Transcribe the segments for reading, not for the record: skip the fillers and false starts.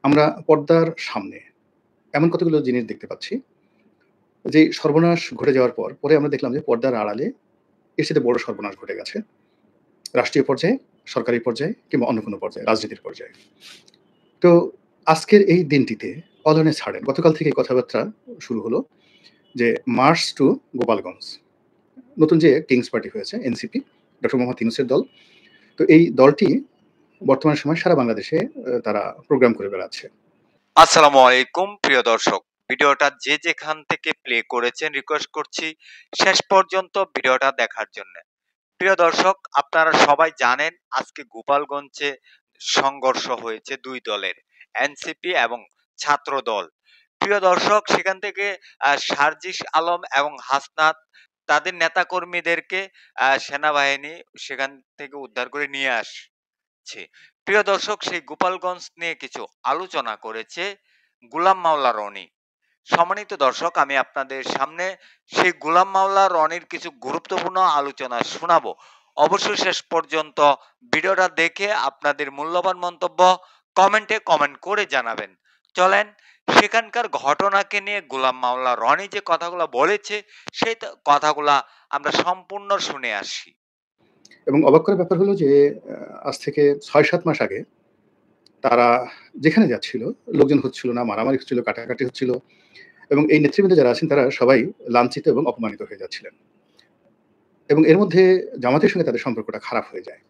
আমরা পর্দার সামনে এমন কতগুলো জিনিস দেখতে পাচ্ছি যে সর্বনাশ ঘটে যাওয়ার পরে আমরা দেখলাম যে পর্দার আড়ালে এর সাথে বড় সর্বনাশ ঘটে গেছে। রাষ্ট্রীয় পর্যায়ে, সরকারি পর্যায়ে কিংবা অন্য কোনো পর্যায়ে, রাজনীতির পর্যায়ে। তো আজকের এই দিনটিতে অলনে ছাড়েন গতকাল থেকে কথাবার্তা শুরু হলো যে মার্চ টু গোপালগঞ্জ। নতুন যে কিংস পার্টি হয়েছে এনসিপি, ডক্টর মোহাম্মদ ইউনূসের দল। তো এই দলটি বর্তমান সময়ে সারা বাংলাদেশে তারা প্রোগ্রাম করে বেড়াচ্ছে। আসসালামু আলাইকুম প্রিয় দর্শক, ভিডিওটা যে যেখান থেকে প্লে করেছেন রিকোয়েস্ট করছি শেষ পর্যন্ত ভিডিওটা দেখার জন্য। প্রিয় দর্শক, আপনারা সবাই জানেন আজকে গোপালগঞ্জে সংঘর্ষ হয়েছে দুই দলের, এনসিপি এবং ছাত্র দল। প্রিয় দর্শক, সেখান থেকে সার্জিস আলম এবং হাসনাত তাদের নেতাকর্মীদেরকে সেনাবাহিনী সেখান থেকে উদ্ধার করে নিয়ে আসছে। প্রিয় দর্শক, সেই গোপালগঞ্জ নিয়ে কিছু আলোচনা করেছে গোলাম মাওলা রনি। সম্মানিত দর্শক, আমি আপনাদের সামনে সেই গোলাম মাওলা রনির কিছু গুরুত্বপূর্ণ আলোচনা শোনাবো। অবশ্যই শেষ পর্যন্ত ভিডিওটা দেখে আপনাদের মূল্যবান মন্তব্য কমেন্টে কমেন্ট করে জানাবেন। চলেন সেখানকার ঘটনাকে নিয়ে গোলাম মাওলা রনি যে কথাগুলো বলেছে সেই কথাগুলা আমরা সম্পূর্ণ শুনে আসি। এবং অবাক করার ব্যাপার হলো যে আজ থেকে ৬-৭ মাস আগে তারা যেখানে যাচ্ছিল লোকজন হচ্ছিল না, মারামারি হচ্ছিল, কাটাকাটি হচ্ছিল এবং এই নেতৃবৃন্দ যারা আছেন তারা সবাই লাঞ্ছিত এবং অপমানিত হয়ে যাচ্ছিলেন। এবং এর মধ্যে জামাতের সঙ্গে তাদের সম্পর্কটা খারাপ হয়ে যায়।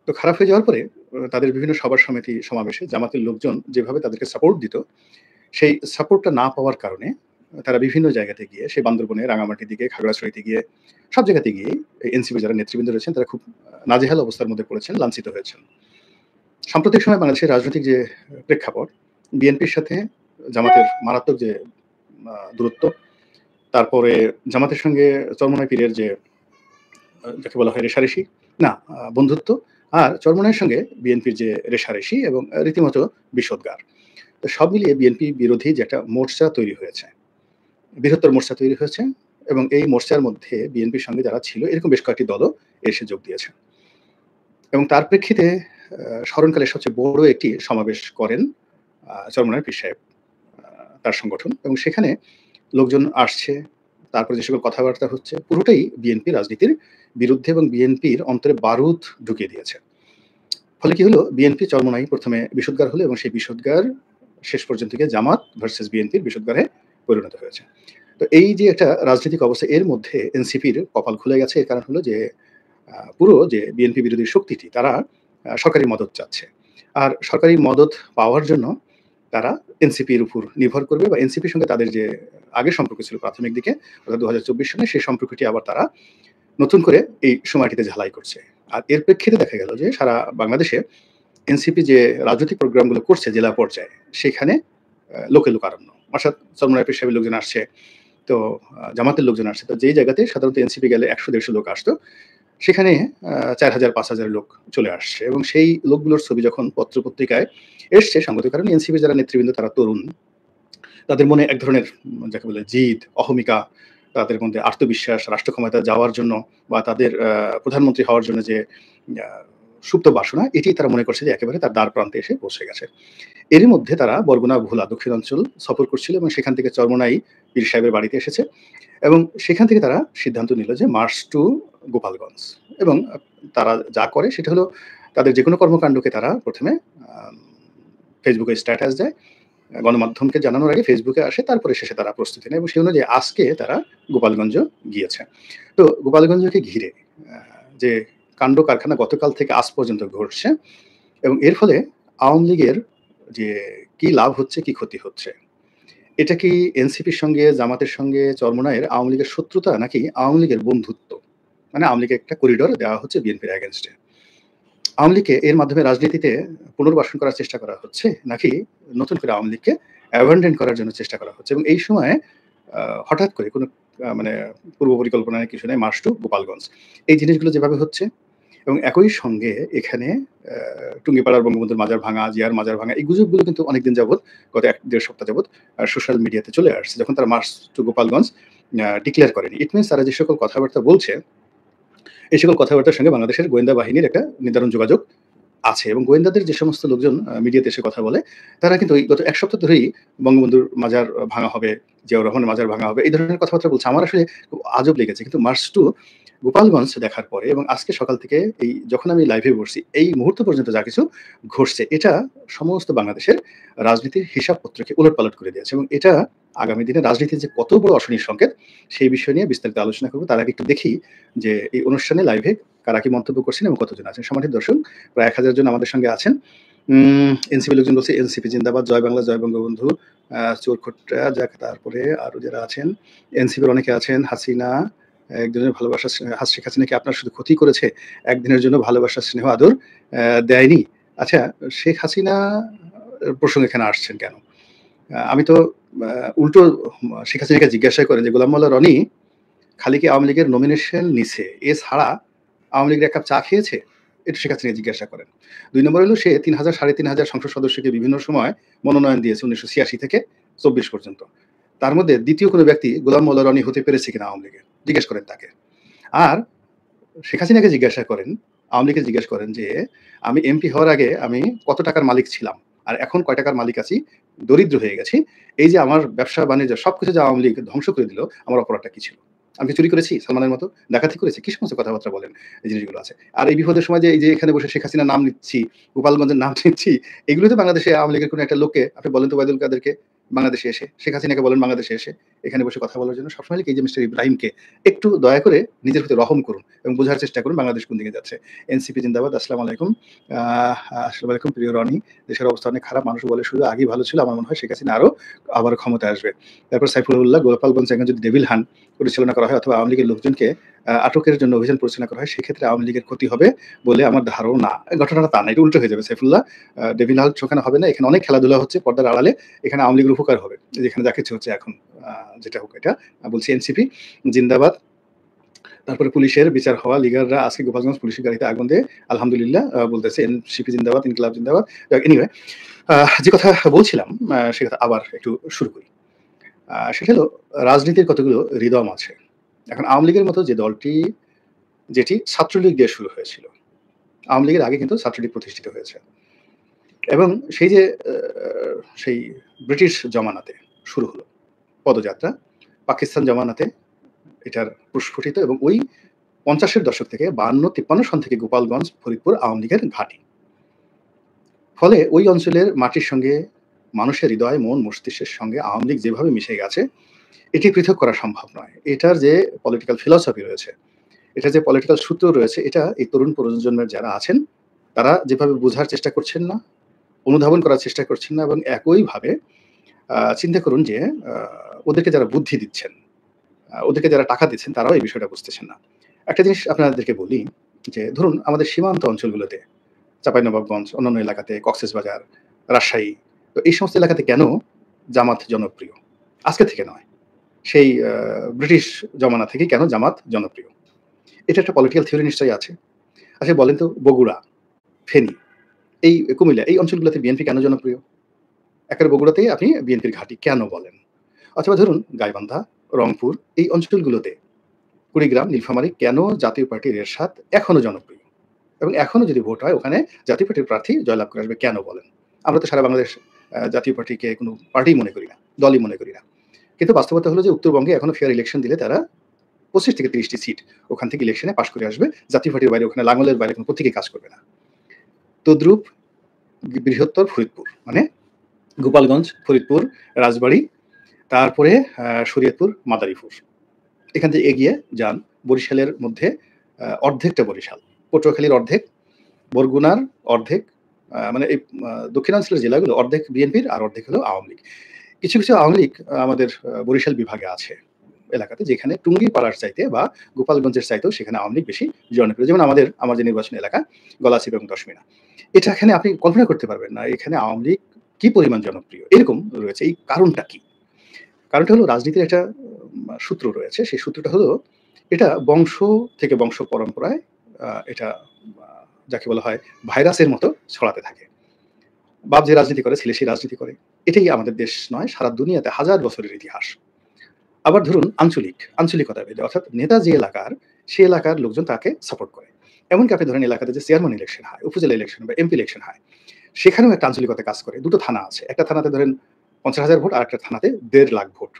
তো খারাপ হয়ে যাওয়ার পরে তাদের বিভিন্ন সভা সমিতি সমাবেশে জামাতের লোকজন যেভাবে তাদেরকে সাপোর্ট দিত, সেই সাপোর্টটা না পাওয়ার কারণে তারা বিভিন্ন জায়গাতে গিয়ে সেই বান্দরবনে, রাঙামাটির দিকে, খাগড়াছড়িতে গিয়ে সব জায়গাতে গিয়ে এনসিপি যারা নেতৃবৃন্দ রয়েছেন তারা খুব নাজেহাল অবস্থার মধ্যে পড়েছেন, লাঞ্ছিত হয়েছেন। সাম্প্রতিক সময়ে বাংলাদেশের রাজনৈতিক যে প্রেক্ষাপট, বিএনপির সাথে জামাতের মারাত্মক যে দূরত্ব, তারপরে জামাতের সঙ্গে চরমোনাই পীরের যে যাকে বলা হয় রেষারেষি, না বন্ধুত্ব, আর চরমোনাইয়ের সঙ্গে বিএনপির যে রেষারেষি এবং রীতিমতো বিষোদ্গার। তো সব মিলিয়ে বিএনপি বিরোধী যে একটা মোর্চা তৈরি হয়েছে, বৃহত্তর মোর্চা তৈরি হয়েছে এবং এই মোর্চার মধ্যে বিএনপির সঙ্গে যারা ছিল এরকম বেশ কয়েকটি দলও এসে যোগ দিয়েছে। এবং তার প্রেক্ষিতে স্মরণকালের সবচেয়ে বড় একটি সমাবেশ করেন চরমোনাই পীর সাহেব, তার সংগঠন, এবং সেখানে লোকজন আসছে। তারপরে যে সকল কথাবার্তা হচ্ছে পুরোটাই বিএনপি রাজনীতির বিরুদ্ধে এবং বিএনপির অন্তরে বারুদ ঢুকিয়ে দিয়েছে। ফলে কি হলো, বিএনপি চরমোনাই প্রথমে বিষোদ্গার হলো এবং সেই বিষোদ্গার শেষ পর্যন্ত গিয়ে জামাত ভার্সেস বিএনপির বিষোদ্গারে পরিণত হয়েছে। তো এই যে একটা রাজনৈতিক অবস্থা, এর মধ্যে এনসিপির কপাল খুলে গেছে। এর কারণ হলো যে পুরো যে বিএনপি বিরোধী শক্তিটি তারা সরকারি মদত চাচ্ছে। আর সরকারি মদত পাওয়ার জন্য তারা এনসিপির উপর নির্ভর করবে বা এনসিপির সঙ্গে তাদের যে আগের সম্পর্ক ছিল প্রাথমিক দিকে, অর্থাৎ ২০২৪ সালে সেই সম্পর্কটি আবার তারা নতুন করে এই সময়টিতে ঝালাই করছে। আর এর প্রেক্ষিতে দেখা গেল যে সারা বাংলাদেশে এনসিপি যে রাজনৈতিক প্রোগ্রামগুলো করছে জেলা পর্যায়ে, সেখানে লোকে লোকারণ্য। অর্থাৎ চরমোনাই পীর সাহেবের লোকজন আসছে, তো জামাতের লোকজন আসছে। তো যেই জায়গাতে সাধারণত এনসিপি গেলে ১০০-১৫০ লোক আসতো, সেখানে ৪,০০০-৫,০০০ লোক চলে আসছে এবং সেই লোকগুলোর ছবি যখন পত্র-পত্রিকায় এসছে, সাংগত কারণে এনসিপির যারা নেতৃবৃন্দ তারা তরুণ, তাদের মনে এক ধরনের যাকে বলে জিদ, অহমিকা, তাদের মধ্যে আত্মবিশ্বাস, রাষ্ট্র ক্ষমতায় যাওয়ার জন্য বা তাদের প্রধানমন্ত্রী হওয়ার জন্য যে সুপ্ত বাসনা, এটি তারা মনে করছে যে একেবারে তার দ্বার প্রান্তে এসে পৌঁছে গেছে। এরই মধ্যে তারা বরগুনা, ভোলা দক্ষিণাঞ্চল সফর করছিল এবং সেখান থেকে চরমোনাই পীর সাহেবের বাড়িতে এসেছে এবং সেখান থেকে তারা সিদ্ধান্ত নিল যে মার্চ টু গোপালগঞ্জ। এবং তারা যা করে সেটা হলো তাদের যেকোনো কর্মকাণ্ডকে তারা প্রথমে ফেসবুকে স্ট্যাটাস দেয়, গণমাধ্যমকে জানানোর আগে ফেসবুকে আসে, তারপরে শেষে তারা প্রস্তুতি নেয় এবং সেই অনুযায়ী আজকে তারা গোপালগঞ্জ গিয়েছে। তো গোপালগঞ্জকে ঘিরে যে কাণ্ড কারখানা গতকাল থেকে আজ পর্যন্ত ঘটছে এবং এর ফলে আওয়ামী লীগের যে কি লাভ হচ্ছে, কি ক্ষতি হচ্ছে, এটা কি এনসিপির সঙ্গে, জামাতের সঙ্গে চরমোনাইয়ের আওয়ামী লীগের শত্রুতা নাকি আওয়ামী লীগের বন্ধুত্ব? মানে আওয়ামী লীগের একটা করিডোর দেওয়া হচ্ছে বিএনপির এগেইনস্টে। আওয়ামী লীগকে এর মাধ্যমে রাজনীতিতে পুনর্বাসন করার চেষ্টা করা হচ্ছে নাকি নতুন করে আওয়ামী লীগকে অ্যাবান্ডন করার জন্য চেষ্টা করা হচ্ছে? এবং এই সময়ে হঠাৎ করে কোনো মানে পূর্ব পরিকল্পনার কিছু নেই, মার্চ টু গোপালগঞ্জ। এই জিনিসগুলো যেভাবে হচ্ছে এবং একই সঙ্গে এখানে টুঙ্গিপাড়ার বঙ্গবন্ধুর মাজার ভাঙা, জিয়ার মাজার ভাঙা, এই গুজবগুলো কিন্তু অনেকদিন যাবৎ, গত ১-১.৫ সপ্তাহ যাবৎ সোশ্যাল মিডিয়াতে চলে আসছে। যখন তারা মার্চ টু গোপালগঞ্জ ডিক্লেয়ার করেনি, ইট মিনস তারা যে সকল কথাবার্তা বলছে, এই সকল কথাবার্তার সঙ্গে বাংলাদেশের গোয়েন্দা বাহিনীর একটা নির্ধারণ যোগাযোগ আছে এবং গোয়েন্দাদের যে সমস্ত লোকজন মিডিয়াতে এসে কথা বলে, তারা কিন্তু এই গত ১ সপ্তাহ ধরেই বঙ্গবন্ধুর মাজার ভাঙা হবে, জিয়াউর রহমানের মাজার ভাঙা হবে, এই ধরনের কথাবার্তা বলছে। আমার আসলে খুব আজব লেগেছে। কিন্তু মার্চ টু গোপালগঞ্জ দেখার পরে এবং আজকে সকাল থেকে যখন আমি লাইভে বসছি, এই মুহূর্ত পর্যন্ত যা কিছু ঘটছে, এটা সমস্ত বাংলাদেশের রাজনীতির হিসাবপত্রকে উলটপালট করে দিয়েছে এবং এটা আগামী দিনে রাজনীতির যে কত বড় অশনির সংকেত, সেই বিষয় নিয়ে বিস্তারিত আলোচনা করব। তার আগে একটু দেখি যে এই অনুষ্ঠানে লাইভে কারা কি মন্তব্য করছেন এবং কতজন আছেন। সম্মানিত দর্শক, প্রায় ১,০০০ জন আমাদের সঙ্গে আছেন। এনসিপি লোকজন বলছে, "এনসিপি জিন্দাবাদ, জয় বাংলা, জয় বঙ্গবন্ধু।" চোরখোট্টা যাক, তারপরে আরো যারা আছেন, এনসিপির অনেকে আছেন। হাসিনা, একজনের ভালোবাসা শেখ হাসিনা কি আপনার শুধু ক্ষতি করেছে? একদিনের জন্য ভালোবাসা, স্নেহ, আদর দেয়নি? আচ্ছা, শেখ হাসিনা প্রসঙ্গে এখানে আসছেন কেন? আমি তো উল্টো শেখ হাসিনাকে জিজ্ঞাসা করেন যে, গোলাম মোল্লা রনি খালি কি আওয়ামী লীগের নমিনেশন নিছে, এছাড়া আওয়ামী লীগের ১ কাপ চা খেয়েছে? এটা শেখ হাসিনাকে জিজ্ঞাসা করেন। ২ নম্বর হলো সে ৩,০০০ ৩,৫০০ সংসদ সদস্যকে বিভিন্ন সময় মনোনয়ন দিয়েছে ১৯৮৬ থেকে ২৪ পর্যন্ত। তার মধ্যে দ্বিতীয় কোনো ব্যক্তি গোলাম মোল্লা রনি হতে পেরেছে কিনা আওয়ামী লীগের? জিজ্ঞেস করেন তাকে। আর শেখ হাসিনাকে জিজ্ঞাসা করেন, আওয়ামী লীগকে জিজ্ঞেস করেন যে, "আমি এমপি হওয়ার আগে আমি কত টাকার মালিক ছিলাম? আর এখন কয় টাকার মালিক আছি? দরিদ্র হয়ে গেছি। এই যে আমার ব্যবসা-বাণিজ্য সবকিছু যে আওয়ামী লীগ ধ্বংস করে দিল, আমার অপরাধটা কি ছিল? আমি কি চুরি করেছি সালমানের মতো? ডাকাতি করেছি?" কি সমস্ত কথাবার্তা বলেন, এই জিনিসগুলো আছে। আর এই বিপদের সময় যে এই যে এখানে বসে শেখ হাসিনার নাম নিচ্ছি, গোপালগঞ্জের নাম নিচ্ছি, এগুলোতে বাংলাদেশে আওয়ামী লীগের কোনো একটা লোককে আপনি বলেন তো, ওবায়দুল কাদেরকে বাংলাদেশে এসে, শেখ হাসিনাকে বলেন বাংলাদেশে এসে, এখানে বসে কথা বলার জন্য সবসময় এই যে মিস্টার ইব্রাহিমকে একটু দয়া করে নিজের প্রতি রহম করুন এবং বোঝার চেষ্টা করুন বাংলাদেশ কোন দিকে যাচ্ছে। এনসিপি জিন্দাবাদ। আসসালামু আলাইকুম। আসসালামু আলাইকুম প্রিয় রনি। দেশের অবস্থা অনেক খারাপ। মানুষ বলে শুধু আগেই ভালো ছিল। আমার মনে হয় শেখ হাসিনা আবার ক্ষমতায় আসবে। তারপর সাইফুল্লাহ, গোপালগঞ্জ এখন যদি ডেভিল হান্ট পরিচালনা করা হয় অথবা আওয়ামী লীগের লোকজনকে আটকের জন্য অভিযান পরিচালনা করা হয়, সেক্ষেত্রে আওয়ামী লীগের ক্ষতি হবে বলে আমার ধারণা। ঘটনাটা তা না, এটা উল্টো হয়ে যাবে। সাইফুল্লাহ, ডেভিল হান্ট ওখানে হবে না। এখানে অনেক খেলাধুলা হচ্ছে পর্দার আড়ালে। এখানে আওয়ামী লীগের উপকার হবে। যেখানে যা কিছু হচ্ছে এখন, যেটা হোক এটা বলছি। এনসিপি জিন্দাবাদ। তারপরে পুলিশের বিচার হওয়া, লিগাররা আজকে গোপালগঞ্জ পুলিশের গাড়িতে আগুন দিয়ে আলহামদুলিল্লাহ বলতেছে। এনসিপি জিন্দাবাদ, ইনকিলাব জিন্দাবাদ। এনিওয়ে, যে কথা বলছিলাম সে কথা আবার একটু শুরু করি। সেটা হলো রাজনীতির কতগুলো রিদম আছে। এখন আওয়ামী লীগের মতো যে দলটি, যেটি ছাত্রলীগ দিয়ে শুরু হয়েছিল। আওয়ামী লীগের আগে কিন্তু ছাত্রলীগ প্রতিষ্ঠিত হয়েছে এবং সেই যে সেই ব্রিটিশ জমানাতে শুরু হলো পদযাত্রা, পাকিস্তান জমানাতে এটার প্রস্ফুটিত এবং ওই ৫০-এর দশক থেকে ৫২-৫৩ সন থেকে গোপালগঞ্জ, ফরিদপুর আওয়ামী লীগের ঘাঁটি। ফলে ওই অঞ্চলের মাটির সঙ্গে মানুষের হৃদয়, মন, মস্তিষ্কের সঙ্গে আওয়ামী লীগ যেভাবে মিশে গেছে, এটি পৃথক করা সম্ভব নয়। এটার যে পলিটিক্যাল ফিলসফি রয়েছে, এটার যে পলিটিক্যাল সূত্র রয়েছে, এটা এই তরুণ প্রজন্মের যারা আছেন, তারা যেভাবে বোঝার চেষ্টা করছেন না, অনুধাবন করার চেষ্টা করছেন না এবং একইভাবে চিন্তা করুন যে ওদেরকে যারা বুদ্ধি দিচ্ছেন, ওদেরকে যারা টাকা দিচ্ছেন, তারাও এই বিষয়টা বুঝতেছেন না। একটা জিনিস আপনাদেরকে বলি যে, ধরুন আমাদের সীমান্ত অঞ্চলগুলোতে, চাঁপাইনবাবগঞ্জ, অন্যান্য এলাকাতে, কক্সবাজার, রাজশাহী, তো এই সমস্ত এলাকাতে কেন জামাত জনপ্রিয়? আজকে থেকে নয়, সেই ব্রিটিশ জমানা থেকেই কেন জামাত জনপ্রিয়? এটা একটা পলিটিক্যাল থিওরি নিশ্চয়ই আছে। আচ্ছা বলেন তো, বগুড়া, ফেনী, এই কুমিল্লা, এই অঞ্চলগুলোতে বিএনপি কেন জনপ্রিয়? একেবারে বগুড়াতেই আপনি বিএনপির ঘাঁটি কেন বলেন? অথবা ধরুন গাইবান্ধা, রংপুর, এই অঞ্চলগুলোতে, কুড়িগ্রাম, নীলফামারী কেন জাতীয় পার্টির এরশাদ এখনো জনপ্রিয়? এবং এখনো যদি ভোট হয় ওখানে জাতীয় পার্টির প্রার্থী জয়লাভ করে আসবে কেন বলেন? আমরা তো সারা বাংলাদেশ জাতীয় পার্টিকে কোনো পার্টিই মনে করি না, দলই মনে করি না। কিন্তু বাস্তবতা হলো যে উত্তরবঙ্গে এখনো ফেয়ার ইলেকশন দিলে তারা ২৫ থেকে ৩০ টি সিট ওখান থেকে ইলেকশনে পাস করে আসবে। জাতীয় পার্টির বাইরে, ওখানে লাঙ্গলের বাইরে কোনো প্রতীকে কাজ করবে না। তদ্রূপ বৃহত্তর ফরিদপুর, মানে গোপালগঞ্জ, ফরিদপুর, রাজবাড়ী, তারপরে শরীয়তপুর, মাদারীপুর। এখান থেকে এগিয়ে যান বরিশালের মধ্যে, অর্ধেকটা বরিশাল, পটুয়াখালীর অর্ধেক, বরগুনার অর্ধেক, মানে এই দক্ষিণাঞ্চলের জেলাগুলো অর্ধেক বিএনপির আর অর্ধেক হলো আওয়ামী লীগ। কিছু, কিছু আওয়ামী লীগ আমাদের বরিশাল বিভাগে আছে এলাকাতে, যেখানে টুঙ্গিপাড়ার চাইতে বা গোপালগঞ্জের চাইতেও সেখানে আওয়ামী লীগ বেশি জনপ্রিয়। যেমন আমার যে নির্বাচনী এলাকা গলাচিপা এবং দশমিনা, এটা এখানে আপনি কল্পনা করতে পারবেন না এখানে আওয়ামী লীগ কি পরিমাণ জনপ্রিয়। এরকম রয়েছে। এই কারণটা কি? কারণটা হলো রাজনীতির একটা সূত্র রয়েছে। সেই সূত্রটা হলো, এটা বংশ থেকে বংশ পরম্পরায় এটা যাকে বলা হয় ভাইরাসের মতো ছড়াতে থাকে। বাপ যে রাজনীতি করে, ছেলে সেই রাজনীতি করে। এটাই আমাদের দেশ নয়, সারা দুনিয়াতে হাজার বছরের ইতিহাস। আবার ধরুন আঞ্চলিকতা ভেদে, অর্থাৎ নেতা যে এলাকার, সে এলাকার লোকজন তাকে সাপোর্ট করে। এমনকি আপনি ধরেন এলাকাতে যে চেয়ারম্যান ইলেকশন হয়, উপজেলা ইলেকশন বা এমপি ইলেকশন হয়, সেখানেও একটা আঞ্চলিকতা কাজ করে। ২ টো থানা আছে। একটা থানাতে ধরেন ৫০,০০০ ভোট, আরেকটা থানাতে ১.৫ লাখ ভোট।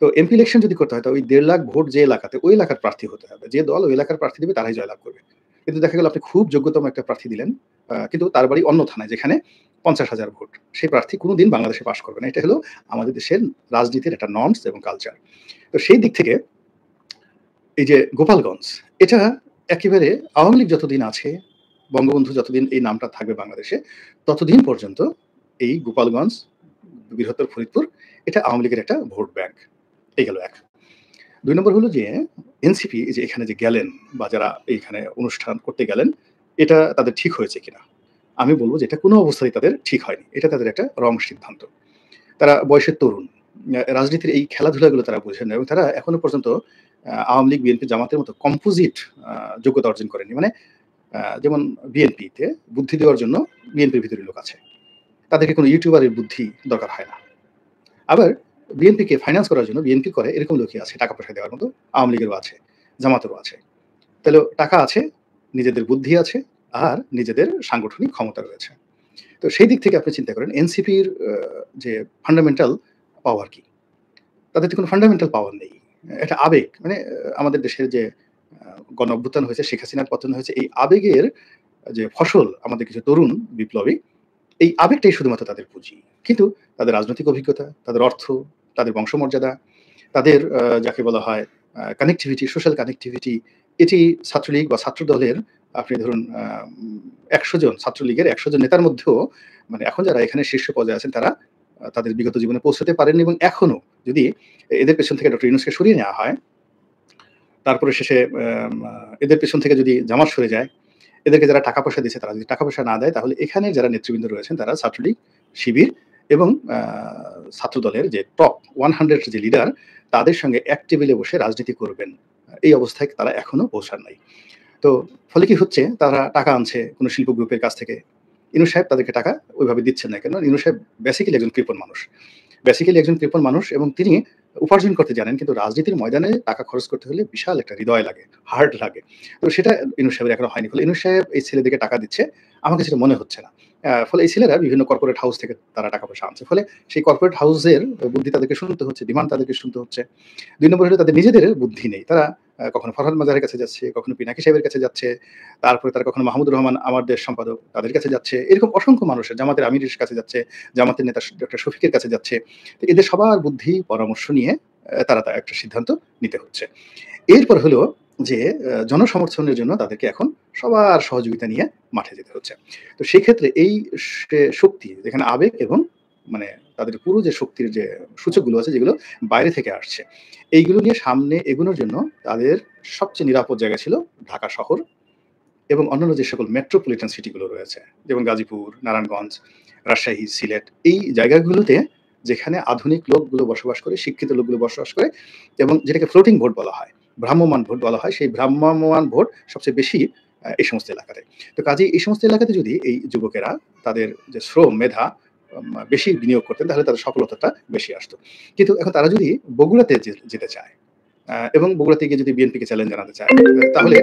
তো এমপি ইলেকশন যদি করতে হয় তো ওই ১.৫ লাখ ভোট যে এলাকাতে, ওই এলাকার প্রার্থী হতে হবে। যে দল ওই এলাকার প্রার্থী দিবে তারাই জয়লাভ করবে। কিন্তু দেখা গেল আপনি খুব যোগ্যতম একটা প্রার্থী দিলেন, কিন্তু তার বাড়ি অন্য থানায় যেখানে ৫০,০০০ ভোট। সেই প্রার্থী কোনদিন বাংলাদেশে পাস করবে না। এটা হলো আমাদের দেশের রাজনীতির একটা নর্মস এবং কালচার। তো সেই দিক থেকে এই যে গোপালগঞ্জ, এটা একেবারে আওয়ামী লীগ যতদিন আছে, বঙ্গবন্ধু যতদিন এই নামটা থাকবে বাংলাদেশে, ততদিন পর্যন্ত এই গোপালগঞ্জ, বৃহত্তর ফরিদপুর, এটা আওয়ামী লীগের একটা ভোট ব্যাংক। এই গেল ১। ২ নম্বর হলো যে এনসিপি যে এখানে যে গেলেন বা যারা এইখানে অনুষ্ঠান করতে গেলেন, এটা তাদের ঠিক হয়েছে কিনা? আমি বলব যে এটা কোনো অবস্থাতেই তাদের ঠিক হয়নি। এটা তাদের একটা রং সিদ্ধান্ত। তারা বয়সের তরুণ। রাজনীতির এই খেলাধুলাগুলো তারা বোঝেন না এবং তারা এখনো পর্যন্ত আওয়ামী লীগ, বিএনপি, জামাতের মতো কম্পোজিট যোগ্যতা অর্জন করেনি। মানে যেমন বিএনপিতে বুদ্ধি দেওয়ার জন্য বিএনপির ভিতরে লোক আছে। তাদেরকে কোনো ইউটিউবারের বুদ্ধি দরকার হয় না। আবার বিএনপিকে ফাইন্যান্স করার জন্য বিএনপি করে এরকম লোকই আছে, টাকা পয়সা দেওয়ার মতো। আওয়ামী লীগেরও আছে, জামাতেরও আছে। তাহলে টাকা আছে, নিজেদের বুদ্ধি আছে, আর নিজেদের সাংগঠনিক ক্ষমতা রয়েছে। তো সেই দিক থেকে আপনি চিন্তা করেন এনসিপির যে ফান্ডামেন্টাল পাওয়ার কি? তাদের তো কোনো ফান্ডামেন্টাল পাওয়ার নেই। একটা আবেগ, মানে আমাদের দেশের যে গণ অভ্যুত্থান হয়েছে, শেখ হাসিনার পতন হয়েছে, এই আবেগের যে ফসল আমাদের কিছু তরুণ বিপ্লবী, এই আবেগটাই শুধুমাত্র তাদের পুঁজি। কিন্তু তাদের রাজনৈতিক অভিজ্ঞতা, তাদের অর্থ, তাদের বংশমর্যাদা, তাদের যাকে বলা হয় কানেক্টিভিটি, সোশ্যাল কানেক্টিভিটি, এটি ছাত্রলীগ বা ছাত্রদলের আপনি ধরুন ১০০ জন ছাত্রলীগের ১০০ জন নেতার মধ্যেও মানে এখন যারা এখানে শীর্ষ পর্যায়ে আছেন তারা তাদের বিগত জীবনে পৌঁছাতে পারেননি এবং এখনো যদি এদের পেছন থেকে ডক্টর ইউনূসকে সরিয়ে নেওয়া হয়, তারপরে শেষে এদের পেছন থেকে যদি জামাত সরে যায়, এদেরকে যারা টাকা পয়সা দিচ্ছে তারা যদি টাকা পয়সা না দেয়, তাহলে এখানে যারা নেতৃবৃন্দ রয়েছেন তারা ছাত্রলীগ, শিবির এবং ছাত্রদলের যে টপ 100 যে লিডার, তাদের সঙ্গে এক টেবিলে বসে রাজনীতি করবেন। এই অবস্থায় তারা এখনো পৌঁছান নাই। তো ফলে কি হচ্ছে, তারা টাকা আনছে কোনো শিল্প গ্রুপের কাছ থেকে। ইউনূস সাহেব তাদেরকে টাকা ওইভাবে দিচ্ছেন না। কেন? ইউনূস সাহেব বেসিক্যালি একজন কৃপণ মানুষ। বেসিক্যালি একজন কৃপণ মানুষ এবং তিনি উপার্জন করতে জানেন, কিন্তু রাজনীতির ময়দানে টাকা খরচ করতে হলে বিশাল একটা হৃদয় লাগে, হার্ট লাগে। তো সেটা ইউনূস সাহেবের এখনো হয়নি। ফলে ইউনূস সাহেব এই ছেলেদেরকে টাকা দিচ্ছে, আমার কাছে এটা মনে হচ্ছে না। ফলে এই ছেলেরা বিভিন্ন কর্পোরেট হাউস থেকে তারা টাকা পয়সা আনছে। ফলে সেই কর্পোরেট হাউসের বুদ্ধি তাদেরকে শুনতে হচ্ছে, ডিমান্ড তাদেরকে শুনতে হচ্ছে। ২ নম্বর হলো তাদের নিজেদের বুদ্ধি নেই। তারা কখনো ফরহাদ মাজারের কাছে যাচ্ছে, কখনো পিনাকি সাহেবের কাছে যাচ্ছে, তারপরে তারা কখনো মাহমুদুর রহমান আমার দেশ সম্পাদক তাদের কাছে যাচ্ছে। এরকম অসংখ্য মানুষের, জামাতের আমিরের কাছে যাচ্ছে, জামাতের নেতা ডক্টর শফিকের কাছে যাচ্ছে। তো এদের সবার বুদ্ধি পরামর্শ নিয়ে তারা একটা সিদ্ধান্ত নিতে হচ্ছে। এরপর হলো যে জনসমর্থনের জন্য তাদেরকে এখন সবার সহযোগিতা নিয়ে মাঠে যেতে হচ্ছে। তো সেক্ষেত্রে এই শক্তি যেখানে আবেগ এবং মানে তাদের পুরো যে শক্তির যে সূচকগুলো আছে যেগুলো বাইরে থেকে আসছে, এইগুলো নিয়ে সামনে এগোনোর জন্য তাদের সবচেয়ে নিরাপদ জায়গা ছিল ঢাকা শহর এবং অন্যান্য যে সকল মেট্রোপলিটন সিটিগুলো রয়েছে, যেমন গাজীপুর, নারায়ণগঞ্জ, রাজশাহী, সিলেট, এই জায়গাগুলোতে যেখানে আধুনিক লোকগুলো বসবাস করে, শিক্ষিত লোকগুলো বসবাস করে এবং যেটাকে ফ্লোটিং ভোট বলা হয়, ভ্রাম্যমান ভোট বলা হয়, সেই ভ্রাম্যমান ভোট সবচেয়ে বেশি এই সমস্ত এলাকাতে। তো কাজেই এই সমস্ত এলাকাতে যদি এই যুবকেরা তাদের যে শ্রম, মেধা বেশি বিনিয়োগ করতেন তাহলে তাদের সফলতাটা বেশি আসতো। কিন্তু এখন তারা যদি বগুড়াতে যেতে চায় এবং বগুড়াতে গিয়ে যদি বিএনপিকে চ্যালেঞ্জ জানাতে চায়, তাহলে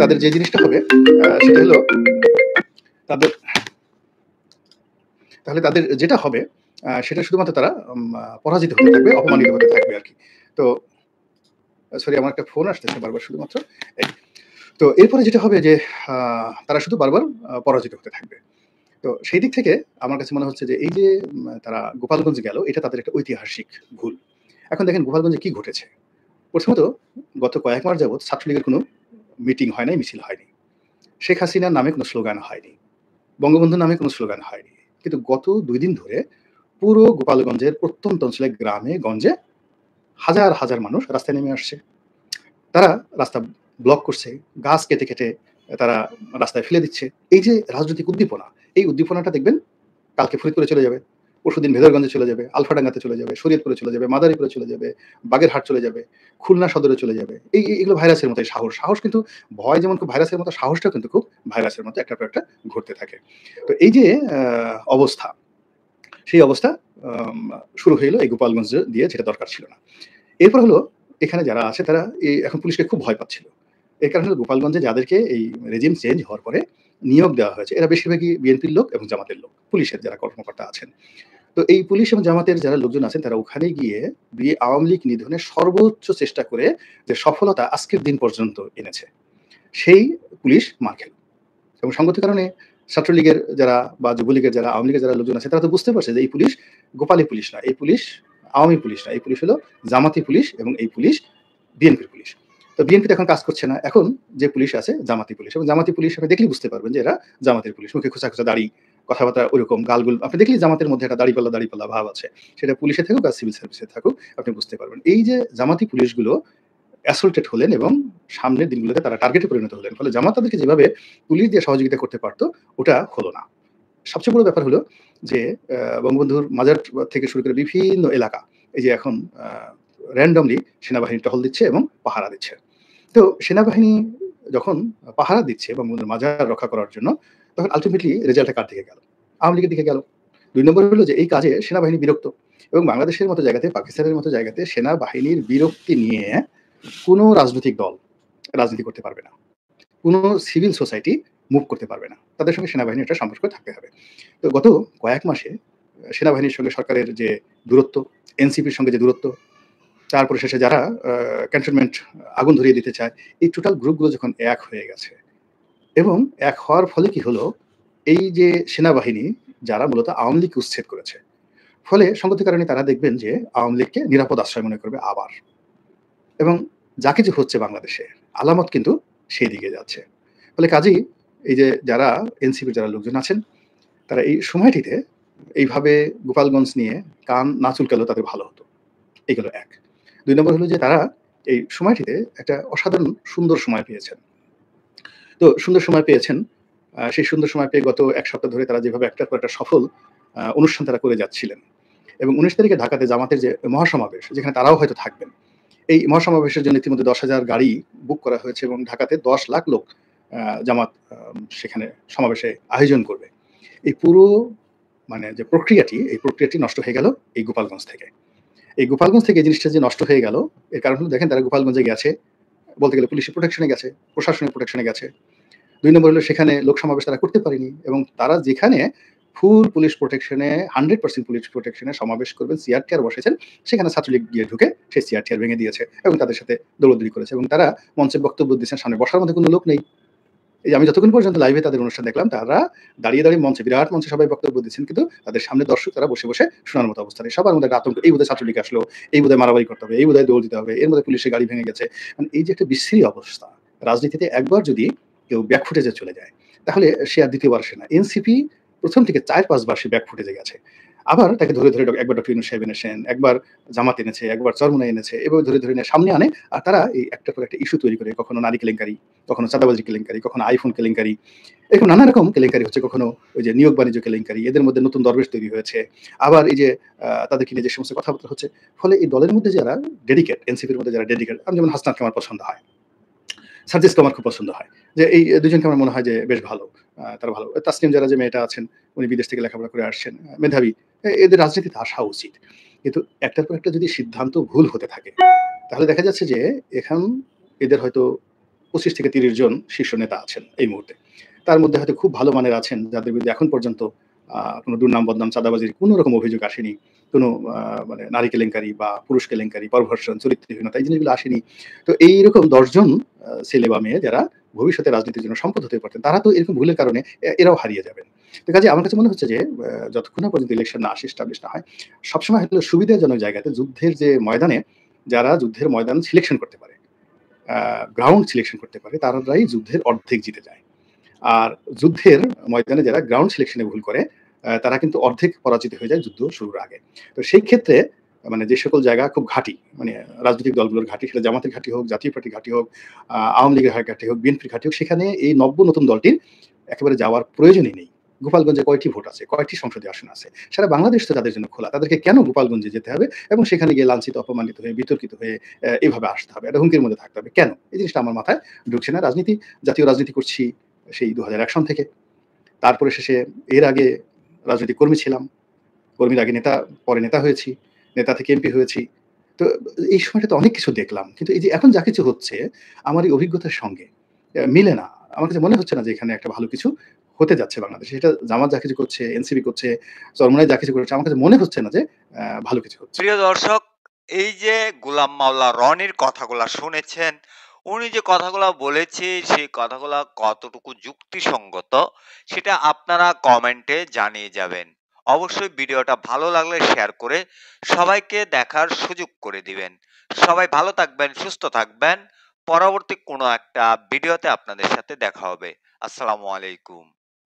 তাদের যে জিনিসটা হবে সেটা হলো তাদের তাহলে তাদের যেটা হবে সেটা শুধুমাত্র তারা পরাজিত হতে থাকবে, অপমানিত হতে থাকবে আরকি। তো সরি আমার একটা ফোন আসতেছে বারবার শুধুমাত্র এই। তো এরপরে যেটা হবে যে তারা শুধু বারবার পরাজিত হতে থাকবে। তো সেই দিক থেকে আমার কাছে মনে হচ্ছে যে এই যে তারা গোপালগঞ্জ গেল, এটা তাদের একটা ঐতিহাসিক ভুল। এখন দেখেন গোপালগঞ্জে কি ঘটেছে? প্রথমত গত কয়েক মাস যাবৎ ছাত্রলীগের কোনো মিটিং হয় নাই, মিছিল হয়নি। শেখ হাসিনার নামে কোনো স্লোগান হয়নি। বঙ্গবন্ধুর নামে কোনো স্লোগান হয়নি। কিন্তু গত ২ দিন ধরে পুরো গোপালগঞ্জের প্রত্যন্ত অঞ্চলে গ্রামে গঞ্জে হাজার, হাজার মানুষ রাস্তায় নেমে আসছে। তারা রাস্তা ব্লক করছে, গাছ কেটে, কেটে তারা রাস্তায় ফেলে দিচ্ছে। এই যে রাজনৈতিক উদ্দীপনা, এই উদ্দীপনাটা দেখবেন কালকে ফরিদপুরে চলে যাবে, পরশুদিন ভেদরগঞ্জে চলে যাবে, আলফাডাঙ্গাতে চলে যাবে, শরীয়তপুরে চলে যাবে, মাদারীপুরে চলে যাবে, বাগেরহাট চলে যাবে, খুলনা সদরে চলে যাবে। এগুলো ভাইরাসের মতো সাহস। সাহস কিন্তু ভয় যেমন খুব ভাইরাসের মতো, সাহসটাও কিন্তু খুব ভাইরাসের মতো একটার পর একটা ঘটতে থাকে। তো এই যে অবস্থা, সেই অবস্থা আম শুরু হয়ে এলো এই গোপালগঞ্জ দিয়ে, যেটা দরকার ছিল না। এরপর হলো এখানে যারা আছে তারা এখন পুলিশকে খুব ভয় পাচ্ছিল। এর কারণ হলো গোপালগঞ্জে যাদেরকে এই রেজিম চেঞ্জ হওয়ার পরে নিয়োগ দেওয়া হয়েছে এরা বেশিরভাগই বিএনপির লোক এবং জামাতের লোক, পুলিশের যারা কর্মকর্তা আছেন। তো এই পুলিশ এবং জামাতের যারা লোকজন আছেন তারা ওখানে গিয়ে আওয়ামী লীগ নিধনের সর্বোচ্চ চেষ্টা করে যে সফলতা আজকের দিন পর্যন্ত এনেছে, সেই পুলিশ মার খেল। এবং সঙ্গত কারণে ছাত্রলীগের যারা বা যুবলীগের যারা, আওয়ামী লীগের যারা লোকজন আছে তারা তো বুঝতে পারছে যে এই পুলিশ গোপালী পুলিশ না, এই পুলিশ আওয়ামী পুলিশ না, এই পুলিশ হলো জামাতি পুলিশ এবং এই পুলিশ বিএনপির পুলিশ। তো বিএনপি এখন কাজ করছে না, এখন যে পুলিশ আছে জামাতি পুলিশ, এবং জামাতি পুলিশ আপনি দেখলেই বুঝতে পারবেন যে এরা জামাতের পুলিশ। মুখে খোঁচা খোঁচা দাড়ি, কথাবার্তা ওরকম, গালগুল আপনি দেখলেই জামাতের মধ্যে একটা দাড়িপাল্লা ভাব আছে। সেটা পুলিশে থাকুক আর সিভিল সার্ভিসে থাকুক, আপনি বুঝতে পারবেন। এই যে জামাতি পুলিশগুলো অ্যাসল্টেড হলেন এবং সামনের দিনগুলোতে তারা টার্গেটে পরিণত হলেন। ফলে জামাত তাদেরকে যেভাবে পুলিশ দিয়ে সহযোগিতা করতে পারত ওটা হলো না। সবচেয়ে বড় ব্যাপার হলো যে বঙ্গবন্ধুর মাজার থেকে শুরু করে বিভিন্ন এলাকা এই যে এখন র‍্যান্ডমলি সেনাবাহিনী টহল দিচ্ছে এবং পাহারা দিচ্ছে। তো সেনাবাহিনী যখন পাহারা দিচ্ছে বঙ্গবন্ধুর মাজার রক্ষা করার জন্য, তখন আল্টিমেটলি রেজাল্টটা কার দিকে গেল? আওয়ামী লীগের দিকে গেল। ২ নম্বর হলো যে এই কাজে সেনাবাহিনী বিরক্ত, এবং বাংলাদেশের মতো জায়গাতে, পাকিস্তানের মতো জায়গাতে সেনাবাহিনীর বিরক্তি নিয়ে কোনো রাজনৈতিক দল রাজনীতি করতে পারবে না। কোনো সিভিল সোসাইটি মুভ করতে পারবে না। তাদের সঙ্গে সেনাবাহিনীর একটা সম্পর্ক থাকতে হবে। তো গত কয়েক মাসে সেনাবাহিনীর সঙ্গে সরকারের যে দূরত্ব, এনসিপির সঙ্গে যে দূরত্ব, তারপরে শেষে যারা ক্যান্টনমেন্ট আগুন ধরিয়ে দিতে চায়, এই টোটাল গ্রুপগুলো যখন এক হয়ে গেছে এবং এক হওয়ার ফলে কি হলো, এই যে সেনাবাহিনী যারা মূলত আওয়ামী লীগকে উচ্ছেদ করেছে, ফলে সঙ্গত কারণে তারা দেখবেন যে আওয়ামী লীগকে নিরাপদ আশ্রয় মনে করবে আবার, এবং যা কিছু হচ্ছে বাংলাদেশে আলামত কিন্তু সেই দিকে যাচ্ছে। ফলে কাজেই এই যে যারা এনসিপির যারা লোকজন আছেন তারা এই সময়টিতে এইভাবে গোপালগঞ্জ নিয়ে কান না চুলকালো তাদের ভালো হতো। এগুলো এক। ২ নম্বর হলো যে তারা এই সময়টিতে একটা অসাধারণ সুন্দর সময় পেয়েছেন। তো সুন্দর সময় পেয়েছেন, সেই সুন্দর সময় পেয়ে গত ১ সপ্তাহ ধরে তারা যেভাবে একটার পর একটা সফল অনুষ্ঠান তারা করে যাচ্ছিলেন, এবং ১৯ তারিখে ঢাকাতে জামাতের যে মহাসমাবেশ, যেখানে তারাও হয়তো থাকবেন। এই মহাসমাবেশের জন্য ইতিমধ্যে ১০,০০০ গাড়ি বুক করা হয়েছে এবং ঢাকাতে ১০ লাখ লোক জামাত সেখানে সমাবেশে আয়োজন করবে। এই পুরো মানে যে প্রক্রিয়াটি, এই প্রক্রিয়াটি নষ্ট হয়ে গেল এই গোপালগঞ্জ থেকে। এই গোপালগঞ্জ থেকে এই জিনিসটা যে নষ্ট হয়ে গেল, এর কারণ হলো দেখেন তারা গোপালগঞ্জে গেছে, বলতে গেলে পুলিশের প্রোটেকশনে গেছে, প্রশাসনের প্রোটেকশনে গেছে। ২ নম্বর হলো সেখানে লোক সমাবেশ তারা করতে পারেনি, এবং তারা যেখানে ফুল পুলিশ প্রোটেকশনে 100% পুলিশ প্রোটেকশনে সমাবেশ করবেন, সিআরটিআর বসেছেন, সেখানে ছাত্রলীগ গিয়ে ঢুকে সেই সিআরটিআর ভেঙে দিয়েছে এবং তাদের সাথে দৌড়দৌড়ি করেছে, এবং তারা মঞ্চে বক্তব্য দিচ্ছেন, সামনে বসার মধ্যে কোনো লোক নেই। এই যে আমি যতক্ষণ পর্যন্ত লাইভে তাদের অনুষ্ঠান দেখলাম, তারা দাঁড়িয়ে মঞ্চে, বিরাট মঞ্চে সবাই বক্তব্য দিচ্ছেন, কিন্তু তাদের সামনে দর্শক তারা বসে শোনার মতো অবস্থা নেই। সবার মধ্যে একটা আতঙ্ক, এই বোধহয় ছাত্রলীগ আসলো, এই বোধহয় মারামারি করতে হবে, এই বোধহয় দৌড় দিতে হবে, এর মধ্যে পুলিশের গাড়ি ভেঙে গেছে। মানে এই যে একটা বিশ্রী অবস্থা, রাজনীতিতে একবার যদি কেউ ব্যাকফুটেজে চলে যায়, তাহলে সে আর দ্বিতীয়বার আসে না। এনসিপি ১ম থেকে ৪-৫ বার সে ব্যাকফুটেজে গেছে। আবার তাকে ধরে একবার ডক্টর ইউনূস সাহেব এনেছেন, একবার জামাত এনেছে, একবার চরমোনাই এনেছে, এভাবে ধরে নিয়ে সামনে আনে, আর তারা এই একটার পর একটা ইস্যু তৈরি করে, কখনো নারী কেলেঙ্কারি, কখনো চাঁদাবাজি কেলেঙ্কারি, কখনো আইফোন কেলেঙ্কারি, এরকম নানা রকম কেলেঙ্কারি হচ্ছে, কখনো ওই যে নিয়োগ বাণিজ্য কেলেঙ্কারি, এদের মধ্যে নতুন দরবেশ তৈরি হয়েছে। আবার এই যে তাদেরকে নিয়ে যে সমস্ত কথাবার্তা হচ্ছে, ফলে এই দলের মধ্যে যারা ডেডিকেট, এনসিপির মধ্যে যারা ডেডিকেট, আমি যেমন হাসনাতকে আমার পছন্দ হয়, সার্জিসকে আমার খুব পছন্দ হয়, যে এই দুজনকে আমার মনে হয় যে বেশ ভালো, তারা ভালো। তাসনিম যারা যে মেয়েটা আছেন, উনি বিদেশ থেকে লেখাপড়া করে আসছেন, মেধাবী, এদের রাজনীতিতে আসা উচিত। কিন্তু একটার পর একটা যদি সিদ্ধান্ত ভুল হতে থাকে, তাহলে দেখা যাচ্ছে যে এখন এদের হয়তো ২৫ থেকে ৩০ জন শীর্ষ নেতা আছেন এই মুহূর্তে। তার মধ্যে হয়তো খুব ভালো মানের আছেন যাদের বিরুদ্ধে এখন পর্যন্ত কোনো দুর্নাম, বদনাম, চাঁদাবাজির কোনো রকম অভিযোগ আসেনি। কোনো মানে নারী কেলেঙ্কারি বা পুরুষ কেলেঙ্কারি, পারভার্সন, চরিত্রহীনতা, এই জিনিসগুলো আসেনি। তো এইরকম ১০ জন ছেলে বা মেয়ে যারা ভবিষ্যতে রাজনীতির জন্য সম্পদ হতে পারতেন, তারা তো এরকম ভুলের কারণে এরাও হারিয়ে যাবেন। তো কাজেই আমার কাছে মনে হচ্ছে যে যতক্ষণ না পর্যন্ত ইলেকশন না আসে, এস্টাবলিশ না হয়, সবসময় হলো সুবিধাজনক জায়গাতে যুদ্ধের যে ময়দানে যারা যুদ্ধের ময়দান সিলেকশন করতে পারে, গ্রাউন্ড সিলেকশন করতে পারে, তারাই যুদ্ধের অর্ধেক জিতে যায়। আর যুদ্ধের ময়দানে যারা গ্রাউন্ড সিলেকশনে ভুল করে, তারা কিন্তু অর্ধেক পরাজিত হয়ে যায় যুদ্ধ শুরুর আগে। তো সেই ক্ষেত্রে মানে যে সকল জায়গা খুব ঘাঁটি, মানে রাজনৈতিক দলগুলোর ঘাঁটি, সেটা জামাতের ঘাঁটি হোক, জাতীয় পার্টির ঘাঁটি হোক, আওয়ামী লীগের ঘাঁটি হোক, বিএনপির ঘাঁটি হোক, সেখানে এই নব্য নতুন দলটির একেবারে যাওয়ার প্রয়োজনই নেই। গোপালগঞ্জে কয়টি ভোট আছে, কয়টি সংসদীয় আসন আছে, সারা বাংলাদেশ তো তাদের জন্য খোলা। তাদেরকে কেন গোপালগঞ্জে যেতে হবে এবং সেখানে গিয়ে লাঞ্ছিত, অপমানিত হয়ে, বিতর্কিত হয়ে এভাবে আসতে হবে, একটা হুমকির মধ্যে থাকতে হবে কেন? এই জিনিসটা আমার মাথায় ঢুকছে না। জাতীয় রাজনীতি করছি সেই ২০০১ সন থেকে। তারপরে শেষে এর আগে রাজনৈতিক কর্মী ছিলাম। কর্মীর আগে নেতা, পরে নেতা হয়েছি। নেতা থেকে এমপি হয়েছি। তো এই সময়টাতে অনেক কিছু দেখলাম। কিন্তু এই যে এখন যা কিছু হচ্ছে, আমার এই অভিজ্ঞতার সঙ্গে মিলে না। আমার কাছে মনে হচ্ছে না যে এখানে একটা ভালো কিছু হতে যাচ্ছে বাংলাদেশে। এটা জামাত যা কিছু করছে, এনসিপি করছে, চরমোনাই যা কিছু করছে আমার কাছে মনে হচ্ছে না যে ভালো কিছু হচ্ছে। প্রিয় দর্শক, এই যে গোলাম মাওলা রনির কথাগুলা শুনেছেন, উনি যে কথাগুলা বলেছে সেই কথাগুলা কতটুকু যুক্তিসঙ্গত সেটা আপনারা কমেন্টে জানিয়ে যাবেন। অবশ্যই ভিডিওটা ভালো লাগলে শেয়ার করে সবাইকে দেখার সুযোগ করে দিবেন। সবাই ভালো থাকবেন, সুস্থ থাকবেন। পরবর্তী কোনো একটা ভিডিওতে আপনাদের সাথে দেখা হবে। আসসালামু আলাইকুম।